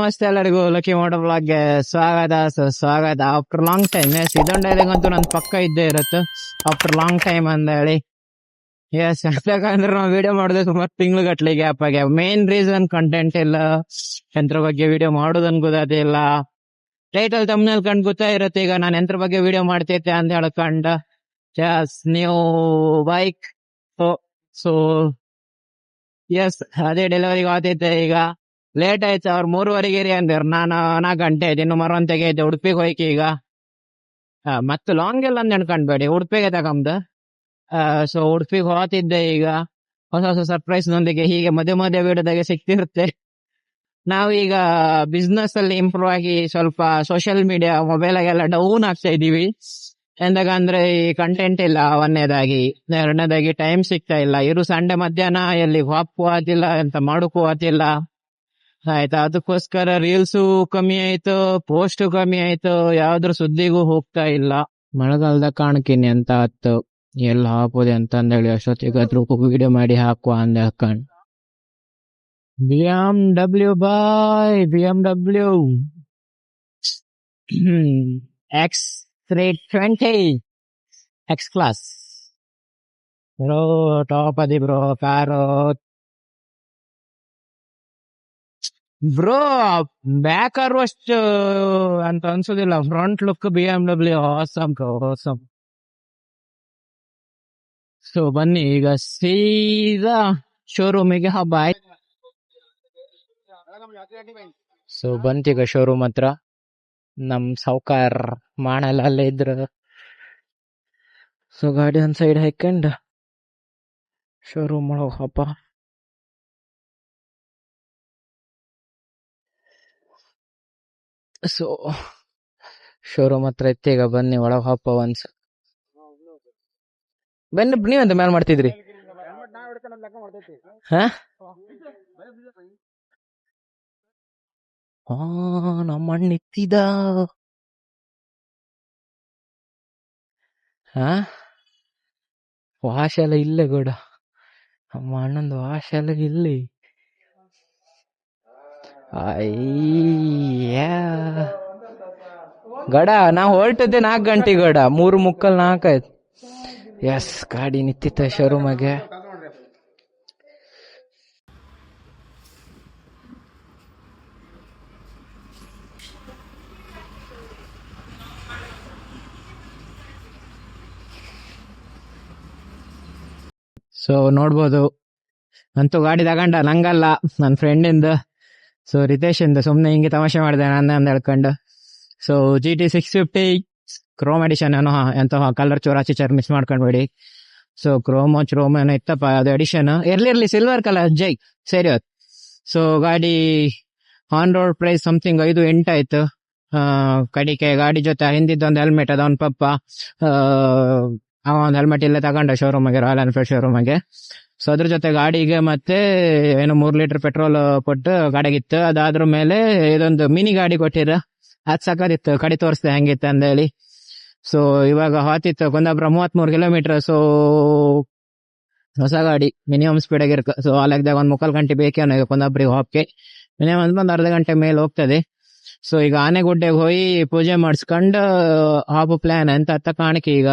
ನಮಸ್ತೆ ಎಲ್ಲರಿಗೂ lucky Moto ಬ್ಲಾಗ್ಗೆ ಸ್ವಾಗತ ಆಫ್ಟರ್ ಲಾಂಗ್ ಟೈಮ್. ಎಸ್, ಇದೊಂದು ಡೈಲಾಗ್ ಅಂತೂ ನನ್ ಪಕ್ಕ ಇದ್ದೇ ಇರುತ್ತೆ, ಆಫ್ಟರ್ ಲಾಂಗ್ ಟೈಮ್ ಅಂತ ಹೇಳಿ. ಎಸ್, ಯಾಕಂದ್ರೆ ನಾವು ವಿಡಿಯೋ ಮಾಡಿದ್ರೆ ಸುಮಾರು ತಿಂಗ್ಳುಗಟ್ಲೆ ಗ್ಯಾಪ್ ಆಗಿ, ಮೇನ್ ರೀಸನ್ ಕಂಟೆಂಟ್ ಇಲ್ಲ, ಯಂತ್ರ ಬಗ್ಗೆ ವಿಡಿಯೋ ಮಾಡೋದನ್ ಗೊತ್ತಿಲ್ಲ. ಟೈಟಲ್ ತಮ್ಮನಲ್ಲಿ ಕಂಡು ಗೊತ್ತಾ ಇರುತ್ತೆ ಈಗ ನಾನು ಯಂತ್ರ ಬಗ್ಗೆ ವಿಡಿಯೋ ಮಾಡ್ತೈತೆ ಅಂತ ಹೇಳ್ಕೊಂಡ. ಎಸ್, ನೀವು ಬೈಕ್ ಸೊ ಎಸ್, ಅದೇ ಡೆಲಿವರಿಗೆ ಆತೈತೆ. ಈಗ ಲೇಟ್ ಆಯ್ತು, ಅವ್ರು 3:30 ಅಂದ್ರು, ನಾನು 4 ಗಂಟೆ ಆಯ್ತು, ಇನ್ನು ಮರವಂತೆಗೆ ಐತೆ ಉಡುಪಿಗೆ ಹೋಯ್ಕೆ. ಈಗ ಮತ್ತೆ ಲಾಂಗ್ ಎಲ್ಲ ಅಂತ ಅನ್ಕೊಂಡ್ಬೇಡಿ, ಉಡುಪಿಗೆ ತಗೊಂಡು ಸೊ ಉಡುಪಿಗೆ ಹೋಗ್ತಿದ್ದೆ. ಈಗ ಹೊಸ ಹೊಸ ಸರ್ಪ್ರೈಸ್ ನೊಂದಿಗೆ ಹೀಗೆ ಮಧ್ಯೆ ವಿಡಿಯೋದಾಗೆ ಸಿಗ್ತಿರುತ್ತೆ. ನಾವೀಗ ಬಿಸ್ನೆಸ್ ಅಲ್ಲಿ ಇಂಪ್ರೂವ್ ಆಗಿ ಸ್ವಲ್ಪ ಸೋಷಿಯಲ್ ಮೀಡಿಯಾ ಮೊಬೈಲ್ ಆಗೆಲ್ಲ ಡೌನ್ ಆಗ್ತಾ ಇದೀವಿ. ಎಂದಾಗಂದ್ರೆ ಈ ಕಂಟೆಂಟ್ ಇಲ್ಲ, ಒಂದನೇದಾಗಿ. ಎರಡನೇದಾಗಿ ಟೈಮ್ ಸಿಗ್ತಾ ಇಲ್ಲ. ಇರು ಸಂಡೆ ಮಧ್ಯಾಹ್ನ ಎಲ್ಲಿ ವಾಪು ಆತಿಲ್ಲ, ಎಂತ ಮಾಡೋಕ್ಕೂ ಆತಿಲ್ಲ. ಆಯ್ತಾ, ಅದಕ್ಕೋಸ್ಕರ ರೀಲ್ಸು ಕಮ್ಮಿ ಆಯ್ತು, ಪೋಸ್ಟ್ ಕಮ್ಮಿ ಆಯ್ತು, ಯಾವ್ದ್ರ ಸುದ್ದಿಗೂ ಹೋಗ್ತಾ ಇಲ್ಲ. ಮಳೆಗಾಲದಾಗ ಕಾಣಕಿನಿ ಅಂತ ಆತು, ಎಲ್ಲ ಹಾಕೋದೆ ಅಂತ ಅಂದೇಳಿ ಅಷ್ಟೊತ್ತಿಗಾದ್ರೂ ವಿಡಿಯೋ ಮಾಡಿ ಹಾಕುವ ಅಂದೆ ಹಾಕೊಂಡ್. BMW boy, BMW X320 X class bro, top ಅದಿ ಬ್ರೋ ಕಾರು ಬ್ರೋ. ಬ್ಯಾಕರು ಅಷ್ಟು ಅಂತ ಅನ್ಸೋದಿಲ್ಲ, front look BMW awesome bro, awesome. So ಬನ್ನಿ ಈಗ ಸೀದಾ ಶೋರೂಮಿಗೆ ಹಬ್ಬ ಆಯ್ತು. ಸೊ ಬಂತೀಗ ಶೋರೂಮ್ ಹತ್ರ, ನಮ್ ಸಾವ್ಕಾರ್ ಮಾಡಲ್ಲ ಅಲ್ಲೇ ಇದ್ರು. ಸೊ ಗಾಡಿ ಒಂದ್ ಸೈಡ್ ಹಾಕೊಂಡ್ ಶೋರೂಮ್ ಒಳಗ್ ಹಬ್ಬ. ಸೊ ಶೋರೂಮ್ ಹತ್ರ ಇತ್ತು, ಈಗ ಬನ್ನಿ ಒಳಗ್ ಹಬ್ಬ ಒನ್ಸ್. ಬನ್ನಿ, ನೀವೆಂತ ಮ್ಯಾಲ್ ಮಾಡ್ತಿದ್ರಿ? ನಮ್ಮ ಅಣ್ಣ ಇತ್ತಿದ ವಾಶ್ ಎಲ್ಲ ಇಲ್ಲೇ ಗೌಡ, ನಮ್ಮ ಅಣ್ಣಂದು ವಾಶ್ ಎಲ್ಲ ಇಲ್ಲಿ. ಅಯ್ಯ ಗಡ, ನಾ ಹೊರಟದ್ದೆ 4 ಗಂಟೆ ಗಡ, 3:45 4 ಆಯ್ತು. ಎಸ್, ಗಾಡಿ ನಿಂತಿತ್ತ ಶೋರೂಮಾಗೆ. ಸೊ ನೋಡ್ಬೋದು, ಅಂತೂ ಗಾಡಿ ತಗೊಂಡ, ನಂಗಲ್ಲ ನನ್ನ ಫ್ರೆಂಡಿಂದ. ಸೊ ರಿತೇಶ್ ಇಂದ ಸುಮ್ನೆ ಹಿಂಗೆ ತಮಾಷೆ ಮಾಡಿದೆ ಅಂದ ಹೇಳ್ಕೊಂಡು. ಸೊ GT 650 ಕ್ರೋಮ್ ಎಡಿಷನ್ ಏನೋ, ಎಂತ ಕಲರ್ ಚೂರಾಚಿ ಮಿಸ್ ಮಾಡ್ಕೊಂಡ್ಬೇಡಿ. ಸೊ ಕ್ರೋಮೋ ಏನೋ ಇತ್ತಪ್ಪ, ಅದು ಎಡಿಷನ್ ಇರ್ಲಿ ಸಿಲ್ವರ್ ಕಲರ್ ಜೈ ಸರಿ ಹೊತ್ತು. ಸೊ ಗಾಡಿ ಆನ್ ರೋಡ್ ಪ್ರೈಸ್ ಸಮಥಿಂಗ್ 5-8 ಆಯ್ತು. ಕಡಿಕೆ ಗಾಡಿ ಜೊತೆ ಹಿಂದಿದ್ದೊಂದು ಹೆಲ್ಮೆಟ್ ಅದ, ಅವ್ನ ಪಪ್ಪ ಅವ ಒಂದು ಹೆಲ್ಮೆಟ್ ಇಲ್ಲೇ ತಗೊಂಡ ಶೋರೂಮ್ಗೆ, ರಾಯಲ್ ಎನ್ಫೀಲ್ಡ್ ಶೋರೂಮ್ಗೆ. ಸೊ ಅದ್ರ ಜೊತೆ ಗಾಡಿಗೆ ಮತ್ತೆ ಏನೋ 3 ಲೀಟರ್ ಪೆಟ್ರೋಲ್ ಕೊಟ್ಟು ಗಾಡಿಗಿತ್ತು. ಅದಾದ್ರ ಮೇಲೆ ಇದೊಂದು ಮಿನಿ ಗಾಡಿ ಕೊಟ್ಟಿರ, ಅದ್ ಸಕದಿತ್ತು, ಕಡಿ ತೋರಿಸ್ದೆ ಹೆಂಗಿತ್ತು ಅಂದೇಳಿ. ಸೊ ಇವಾಗ ಹಾತಿತ್ತು ಕುಂದಾಪುರ 33 ಕಿಲೋಮೀಟರ್. ಸೊ ಹೊಸ ಗಾಡಿ ಮಿನಿಮಮ್ ಸ್ಪೀಡ್ ಆಗಿರ್ಕ. ಸೊ ಆ ಲೆಕ್ಕದಾಗ 1 ಗಂಟೆ ಬೇಕೇ ಈಗ ಕುಂದಾಪುರಿಗೆ ಹೋಗಕ್ಕೆ, ಮಿನಿಮಮ್ ಒಂದು ಅರ್ಧ ಗಂಟೆ ಮೇಲೆ ಹೋಗ್ತದೆ. ಸೊ ಈಗ ಆನೆಗುಡ್ಡೆಗೆ ಹೋಗಿ ಪೂಜೆ ಮಾಡಿಸ್ಕೊಂಡು ಹಾಪು ಪ್ಲಾನ್ ಅಂತ ಕಾಣಿಕೆ ಈಗ.